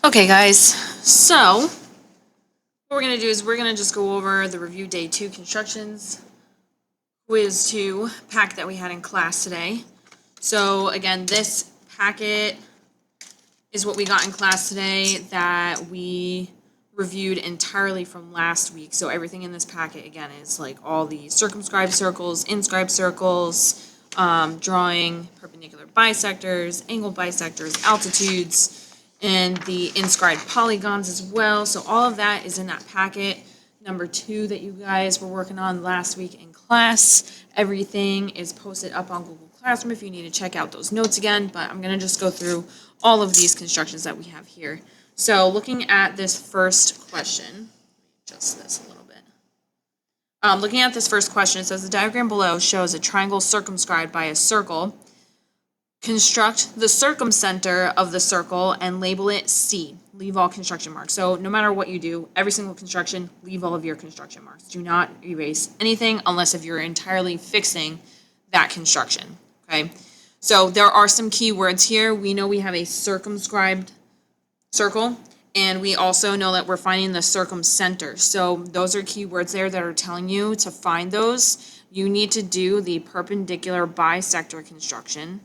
Okay, guys, so what we're going to do is we're going to just go over the review day 2 constructions quiz 2 pack that we had in class today. So again, this packet is what we got in class today that we reviewed entirely from last week. So everything in this packet again is like all the circumscribed circles, inscribed circles, drawing perpendicular bisectors, angled bisectors, altitudes, and the inscribed polygons as well. So all of that is in that packet number 2 that you guys were working on last week in class. Everything is posted up on Google Classroom if you need to check out those notes again, but I'm going to just go through all of these constructions that we have here. So looking at this first question, adjust this a little bit. Looking at this first question, it says the diagram below shows a triangle circumscribed by a circle. Construct the circumcenter of the circle and label it C. Leave all construction marks. So no matter what you do, every single construction, leave all of your construction marks. Do not erase anything unless if you're entirely fixing that construction, okay? So there are some key words here. We know we have a circumscribed circle, and we also know that we're finding the circumcenter. So those are key words there that are telling you to find those. You need to do the perpendicular bisector construction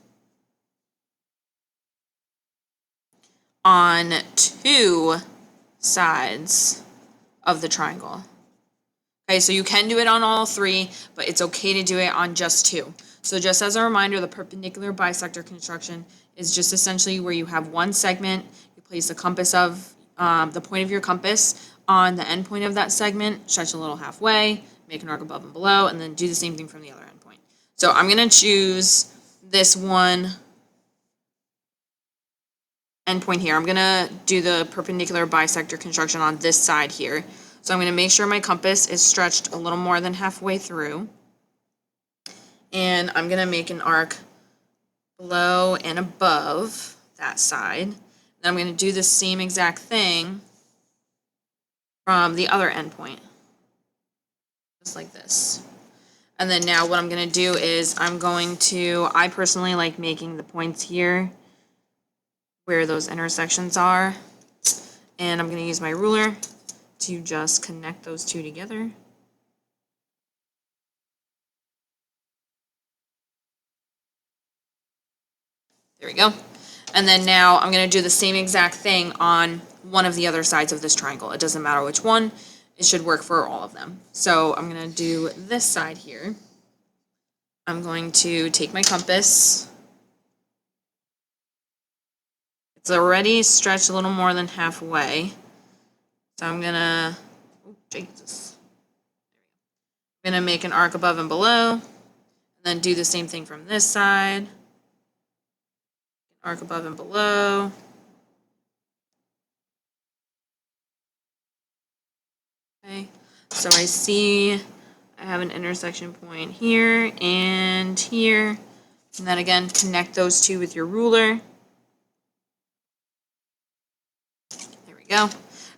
on 2 sides of the triangle. Okay, so you can do it on all 3, but it's okay to do it on just 2. So just as a reminder, the perpendicular bisector construction is just essentially where you have one segment, you place the compass of, the point of your compass on the end point of that segment, stretch a little halfway, make an arc above and below, and then do the same thing from the other end point. So I'm going to choose this one endpoint here. I'm going to do the perpendicular bisector construction on this side here. So I'm going to make sure my compass is stretched a little more than halfway through. And I'm going to make an arc below and above that side. And I'm going to do the same exact thing from the other endpoint. Just like this. And then now what I'm going to do is I personally like making the points here where those intersections are. And I'm going to use my ruler to just connect those two together. There we go. And then now I'm going to do the same exact thing on one of the other sides of this triangle. It doesn't matter which one. It should work for all of them. So I'm going to do this side here. I'm going to take my compass. It's already stretched a little more than halfway. So I'm going to, Jesus. I'm going to make an arc above and below. And then do the same thing from this side. Arc above and below. Okay, so I see I have an intersection point here and here. And then again, connect those two with your ruler. There we go.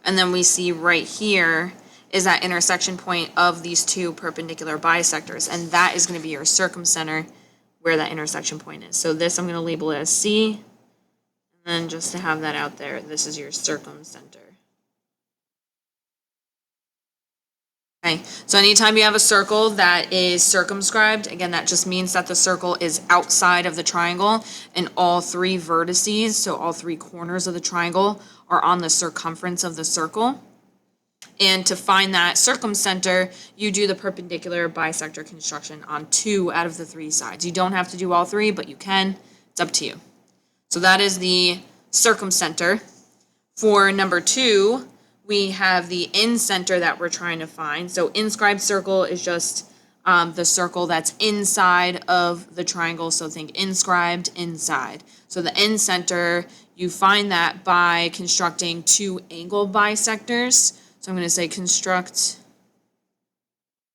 And then we see right here is that intersection point of these two perpendicular bisectors. And that is going to be your circumcenter where that intersection point is. So this I'm going to label it as C. And then just to have that out there, this is your circumcenter. Okay, so anytime you have a circle that is circumscribed, again, that just means that the circle is outside of the triangle and all 3 vertices, so all 3 corners of the triangle, are on the circumference of the circle. And to find that circumcenter, you do the perpendicular bisector construction on 2 out of the 3 sides. You don't have to do all 3, but you can. It's up to you. So that is the circumcenter. For number 2, we have the incenter that we're trying to find. So inscribed circle is just the circle that's inside of the triangle. So think inscribed, inside. So the incenter, you find that by constructing 2 angle bisectors. So I'm going to say construct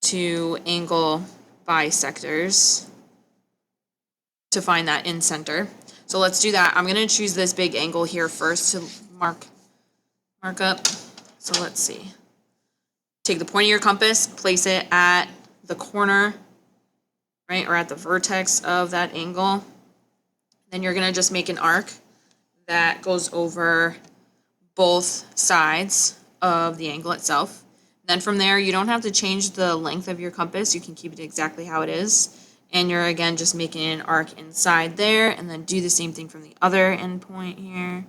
2 angle bisectors to find that incenter. So let's do that. I'm going to choose this big angle here first to mark up. So let's see. Take the point of your compass, place it at the corner, right, or at the vertex of that angle. Then you're going to just make an arc that goes over both sides of the angle itself. Then from there, you don't have to change the length of your compass. You can keep it exactly how it is. And you're, again, just making an arc inside there, and then do the same thing from the other endpoint here.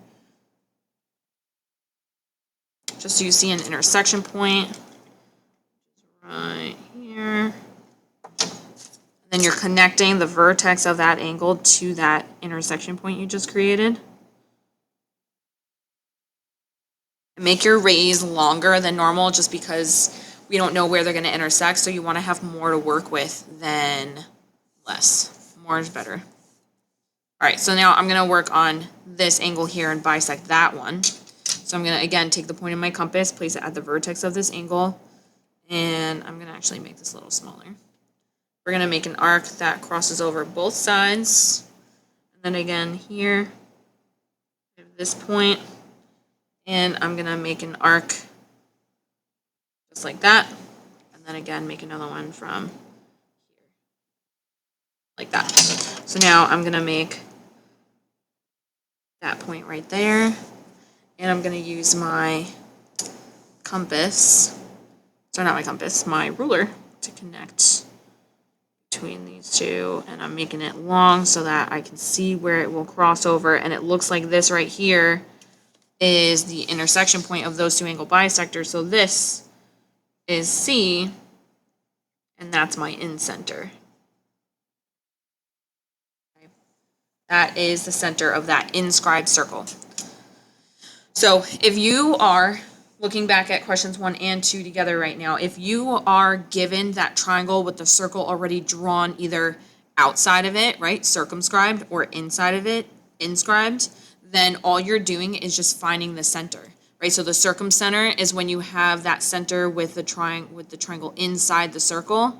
Just so you see an intersection point right here. And then you're connecting the vertex of that angle to that intersection point you just created. Make your rays longer than normal just because we don't know where they're going to intersect, so you want to have more to work with than less. More is better. All right, so now I'm going to work on this angle here and bisect that one. So I'm going to, again, take the point of my compass, place it at the vertex of this angle, and I'm going to actually make this a little smaller. We're going to make an arc that crosses over both sides, and then again here, at this point, and I'm going to make an arc just like that, and then again make another one from here, like that. So now I'm going to make that point right there, and I'm going to use my compass, sorry, not my compass, my ruler to connect between these two, and I'm making it long so that I can see where it will cross over, and it looks like this right here is the intersection point of those two angle bisectors. So this is C, and that's my in-center. Okay. That is the center of that inscribed circle. So if you are looking back at questions 1 and 2 together right now, if you are given that triangle with the circle already drawn either outside of it, right, circumscribed, or inside of it, inscribed, then all you're doing is just finding the center, right? So the circumcenter is when you have that center with the triangle inside the circle.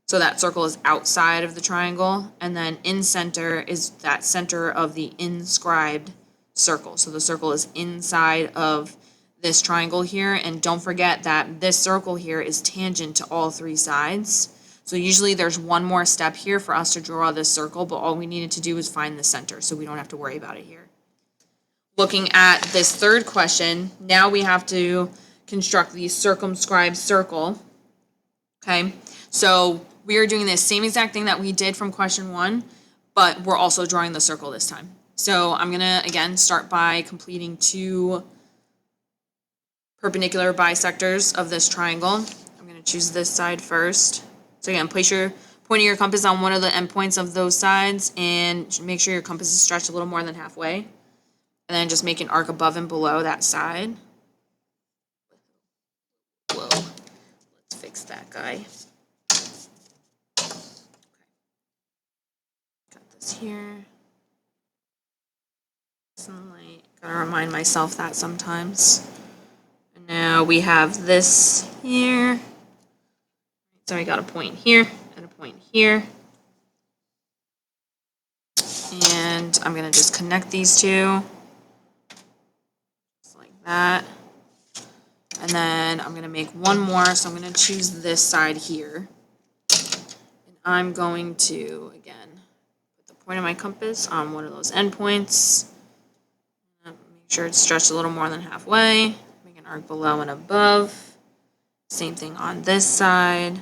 So that circle is outside of the triangle, and then in center is that center of the inscribed circle. So the circle is inside of this triangle here, and don't forget that this circle here is tangent to all 3 sides. So usually there's one more step here for us to draw this circle, but all we needed to do is find the center, so we don't have to worry about it here. Looking at this third question, now we have to construct the circumscribed circle. Okay, so we are doing the same exact thing that we did from question 1, but we're also drawing the circle this time. So I'm gonna, again, start by completing 2 perpendicular bisectors of this triangle. I'm gonna choose this side first. So again, place your point of your compass on one of the endpoints of those sides, and make sure your compass is stretched a little more than halfway. And then just make an arc above and below that side. Whoa, let's fix that guy. Got this here. Sunlight, gotta remind myself that sometimes. And now we have this here. So I got a point here and a point here. And I'm gonna just connect these two. That. And then I'm going to make one more, so I'm going to choose this side here. And I'm going to, again, put the point of my compass on one of those endpoints. Make sure it's stretched a little more than halfway. Make an arc below and above. Same thing on this side.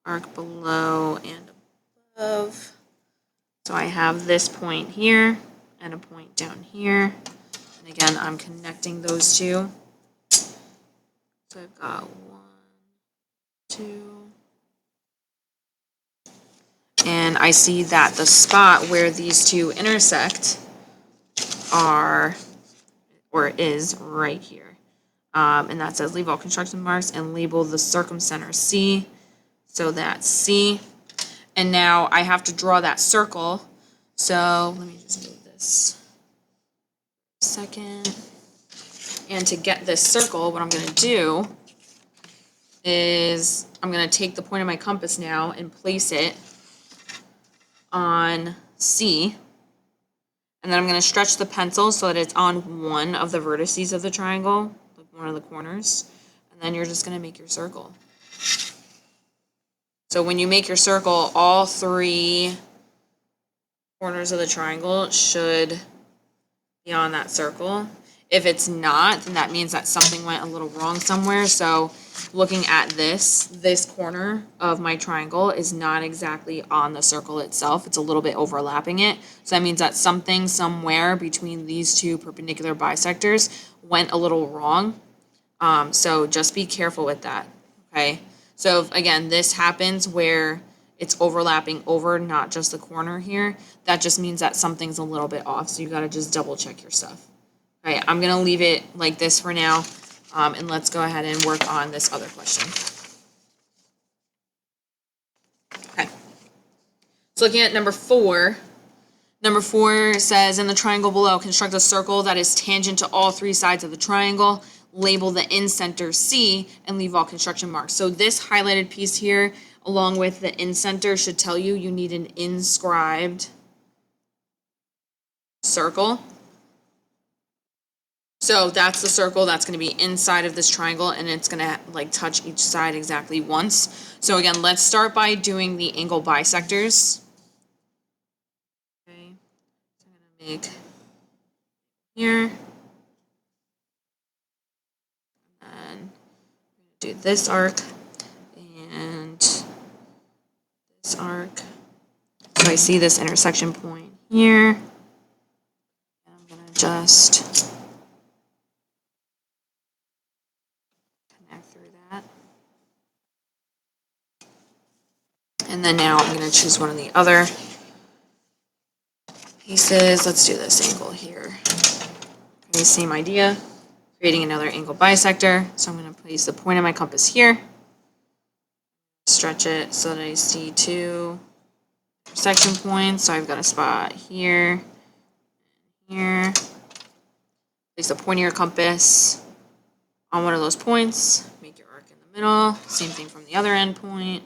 Arc below and above. So I have this point here and a point down here. And again, I'm connecting those two. So I've got 1, 2. And I see that the spot where these two intersect is right here. And that says leave all construction marks and label the circumcenter C. So that's C. And now I have to draw that circle. So let me just move this second. And to get this circle, what I'm going to do is I'm going to take the point of my compass now and place it on C. And then I'm going to stretch the pencil so that it's on one of the vertices of the triangle, like one of the corners. And then you're just going to make your circle. So when you make your circle, all 3 corners of the triangle should be on that circle. If it's not, then that means that something went a little wrong somewhere. So looking at this corner of my triangle is not exactly on the circle itself. It's a little bit overlapping it. So that means that something somewhere between these two perpendicular bisectors went a little wrong. So just be careful with that, okay? So if, again, this happens where it's overlapping over, not just the corner here, that just means that something's a little bit off. So you gotta just double check your stuff. Okay, I'm gonna leave it like this for now, and let's go ahead and work on this other question. Okay, so looking at number 4, number 4 says, in the triangle below, construct a circle that is tangent to all 3 sides of the triangle, label the in-center C, and leave all construction marks. So this highlighted piece here, along with the in-center, should tell you you need an inscribed circle. So that's the circle that's going to be inside of this triangle, and it's going to like touch each side exactly once. So again, let's start by doing the angle bisectors. Okay, so I'm going to make here, and do this arc and this arc. So I see this intersection point here, and I'm going to just and then now I'm going to choose one of the other pieces. Let's do this angle here. Okay, same idea. Creating another angle bisector. So I'm going to place the point of my compass here. Stretch it so that I see 2 intersection points. So I've got a spot here, here. Place the point of your compass on one of those points. Make your arc in the middle. Same thing from the other end point.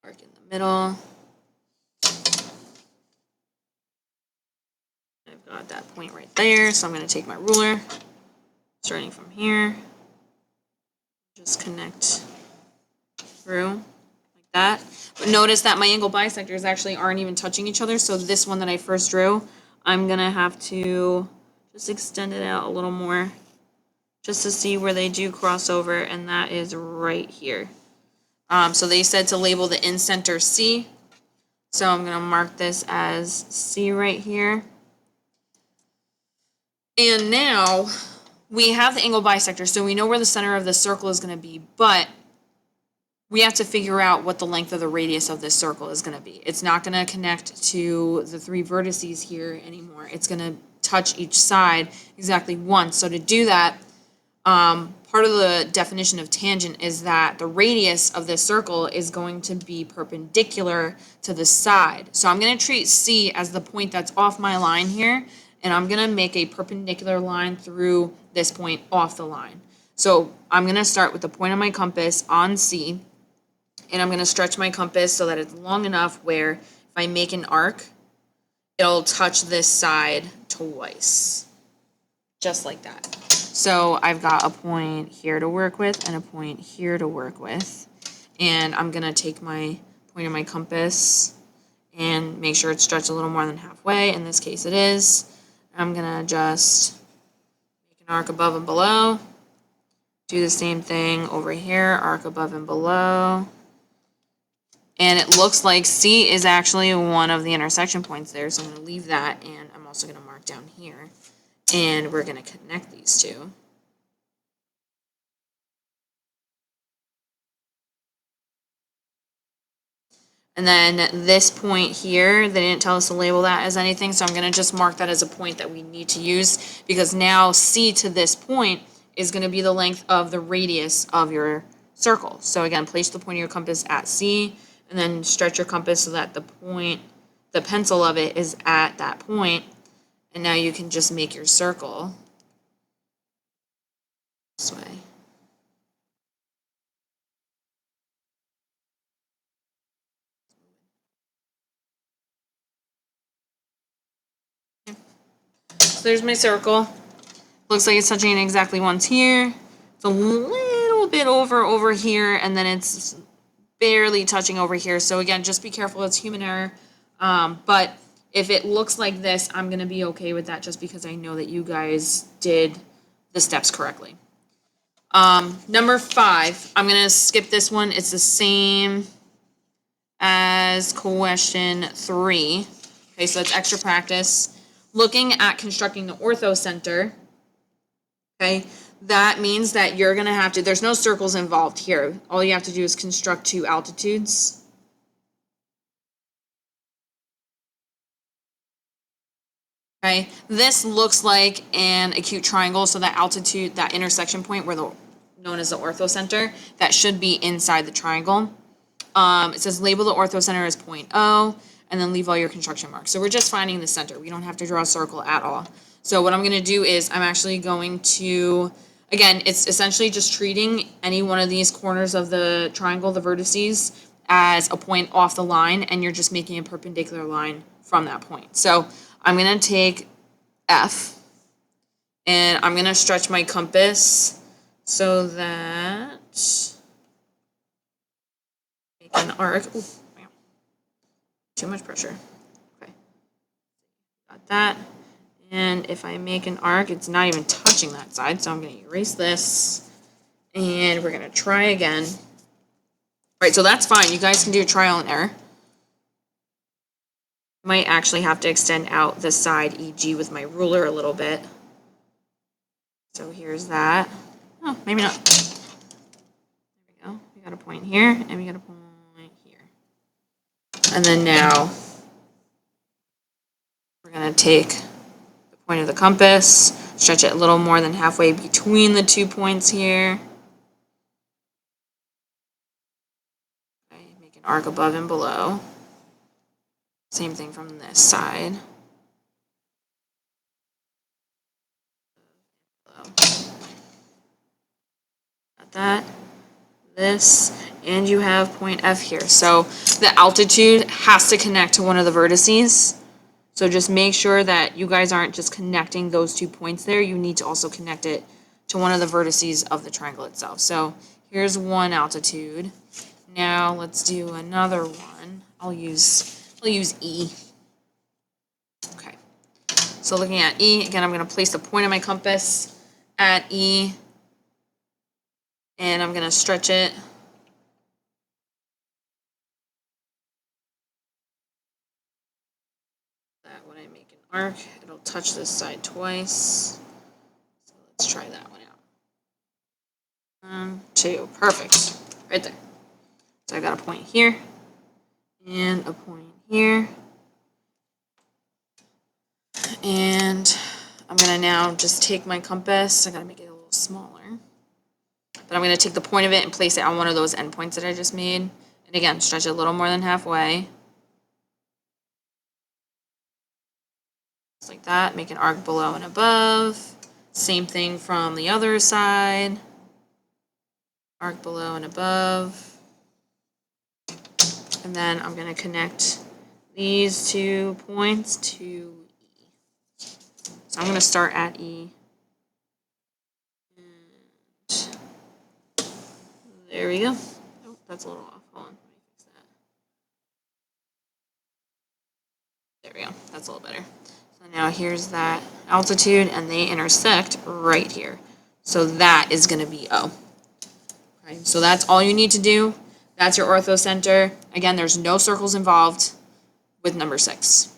Arc in the middle. I've got that point right there, so I'm going to take my ruler, starting from here, just connect through like that. But notice that my angle bisectors actually aren't even touching each other, so this one that I first drew, I'm going to have to just extend it out a little more just to see where they do cross over, and that is right here. So they said to label the in-center C, so I'm going to mark this as C right here. And now we have the angle bisector, so we know where the center of the circle is going to be, but we have to figure out what the length of the radius of this circle is going to be. It's not going to connect to the 3 vertices here anymore. It's going to touch each side exactly once. So to do that, part of the definition of tangent is that the radius of this circle is going to be perpendicular to the side. So I'm going to treat C as the point that's off my line here, and I'm going to make a perpendicular line through this point off the line. So I'm going to start with the point of my compass on C, and I'm going to stretch my compass so that it's long enough where if I make an arc, it'll touch this side twice, just like that. So I've got a point here to work with and a point here to work with, and I'm going to take my point of my compass and make sure it's stretched a little more than halfway. In this case it is. I'm going to just make an arc above and below. Do the same thing over here, arc above and below. And it looks like C is actually one of the intersection points there, so I'm going to leave that, and I'm also going to mark down here. And we're going to connect these two. And then this point here, they didn't tell us to label that as anything, so I'm going to just mark that as a point that we need to use, because now C to this point is going to be the length of the radius of your circle. So again, place the point of your compass at C, and then stretch your compass so that the point, the pencil of it is at that point, and now you can just make your circle this way. So there's my circle. Looks like it's touching exactly once here. It's a little bit over here, and then it's barely touching over here. So again, just be careful, it's human error. But If it looks like this, I'm gonna be okay with that just because I know that you guys did the steps correctly. Number 5, I'm gonna skip this one. It's the same as question 3. Okay, so it's extra practice. Looking at constructing the ortho center, okay, that means that you're gonna have to, there's no circles involved here. All you have to do is construct 2 altitudes. Okay, this looks like an acute triangle, so that altitude, that intersection point where known as the orthocenter, that should be inside the triangle. It says label the orthocenter as point O, and then leave all your construction marks. So we're just finding the center. We don't have to draw a circle at all. So what I'm going to do is I'm actually going to, again, it's essentially just treating any one of these corners of the triangle, the vertices, as a point off the line, and you're just making a perpendicular line from that point. So I'm going to take F, and I'm going to stretch my compass so that make an arc. Ooh, too much pressure. Okay, got that. And if I make an arc, it's not even touching that side, so I'm going to erase this, and we're going to try again. All right, so that's fine. You guys can do trial and error. Might actually have to extend out the side EG with my ruler a little bit. So here's that. Oh, maybe not. There we go. We got a point here, and we got a point here. And then now we're going to take the point of the compass, stretch it a little more than halfway between the 2 points here. Okay, make an arc above and below. Same thing from this side. Got that, this, and you have point F here. So the altitude has to connect to one of the vertices. So just make sure that you guys aren't just connecting those 2 points there. You need to also connect it to one of the vertices of the triangle itself. So here's one altitude. Now let's do another one. I'll use E. Okay. So looking at E, again, I'm going to place the point of my compass at E, and I'm going to stretch it. That when I make an arc, it'll touch this side twice. So let's try that one out. 2, perfect, right there. So I got a point here, and a point here. And I'm going to now just take my compass. I got to make it a little smaller. But I'm going to take the point of it and place it on one of those endpoints that I just made. And again, stretch it a little more than halfway. Just like that. Make an arc below and above. Same thing from the other side. Arc below and above. And then I'm going to connect these 2 points to E. So I'm going to start at E. And there we go. Oh, that's a little off. Hold on. Let me fix that. There we go. That's a little better. So now here's that altitude, and they intersect right here. So that is going to be O. Okay, so that's all you need to do. That's your orthocenter. Again, there's no circles involved with number 6.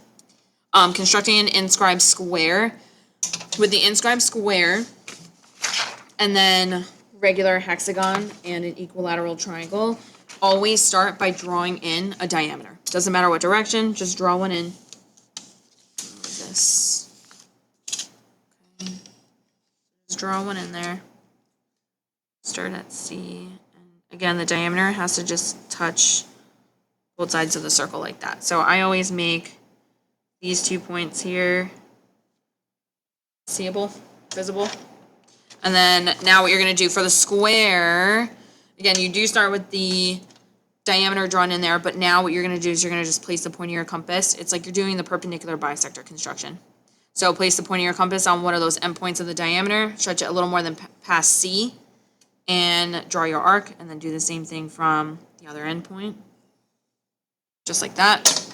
Constructing an inscribed square. With the inscribed square, and then regular hexagon and an equilateral triangle, always start by drawing in a diameter. Doesn't matter what direction, just draw one in. Like this. Okay. Just draw one in there. Start at C. And again, the diameter has to just touch both sides of the circle like that. So I always make these 2 points here seeable, visible. And then now what you're going to do for the square, again, you do start with the diameter drawn in there, but now what you're going to do is you're going to just place the point of your compass. It's like you're doing the perpendicular bisector construction. So place the point of your compass on one of those endpoints of the diameter, stretch it a little more than past C, and draw your arc, and then do the same thing from the other endpoint. Just like that.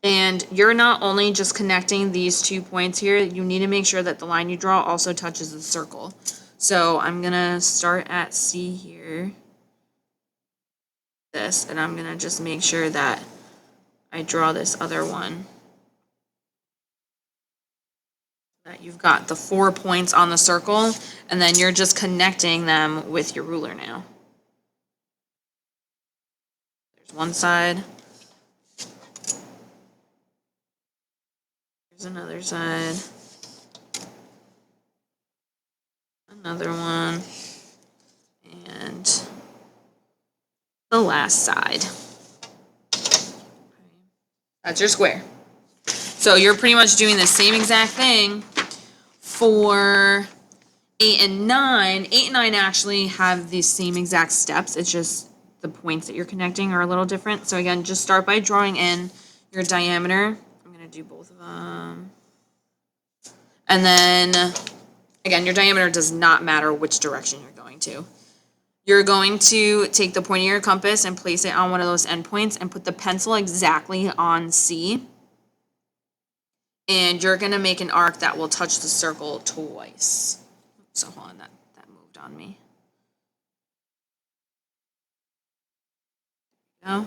And you're not only just connecting these 2 points here, you need to make sure that the line you draw also touches the circle. So I'm gonna start at C here, and I'm gonna just make sure that I draw this other one. That you've got the 4 points on the circle, and then you're just connecting them with your ruler now. There's one side. There's another side. Another one. And the last side. That's your square. So you're pretty much doing the same exact thing for 8 and 9. 8 and 9 actually have the same exact steps. It's just the points that you're connecting are a little different. So again, just start by drawing in your diameter. I'm going to do both of them. And then, again, your diameter does not matter which direction you're going to. You're going to take the point of your compass and place it on one of those endpoints and put the pencil exactly on C. And you're going to make an arc that will touch the circle twice. So hold on, that moved on me. There we go.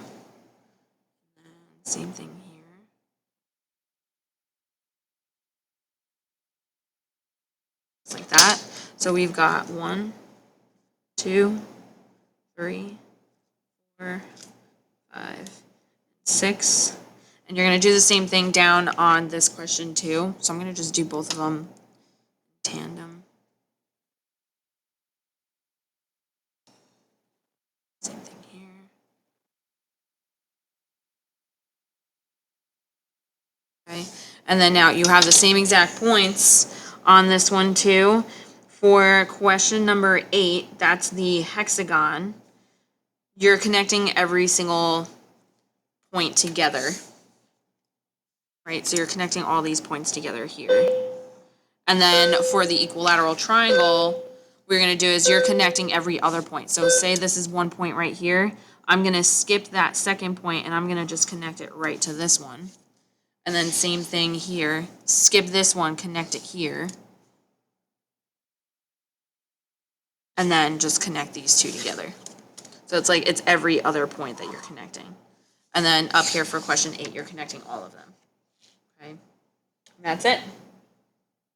And same thing here. Just like that. So we've got 1, 2, 3, 4, 5, 6. And you're going to do the same thing down on this question too. So I'm going to just do both of them in tandem. Same thing here. Okay. And then now you have the same exact points on this one too. For question number 8, that's the hexagon. You're connecting every single point together. Right, so you're connecting all these points together here. And then for the equilateral triangle, what you're going to do is you're connecting every other point. So say this is one point right here. I'm going to skip that second point and I'm going to just connect it right to this one. And then same thing here. Skip this one, connect it here. And then just connect these two together. So it's like it's every other point that you're connecting. And then up here for question 8, you're connecting all of them. Okay, that's it.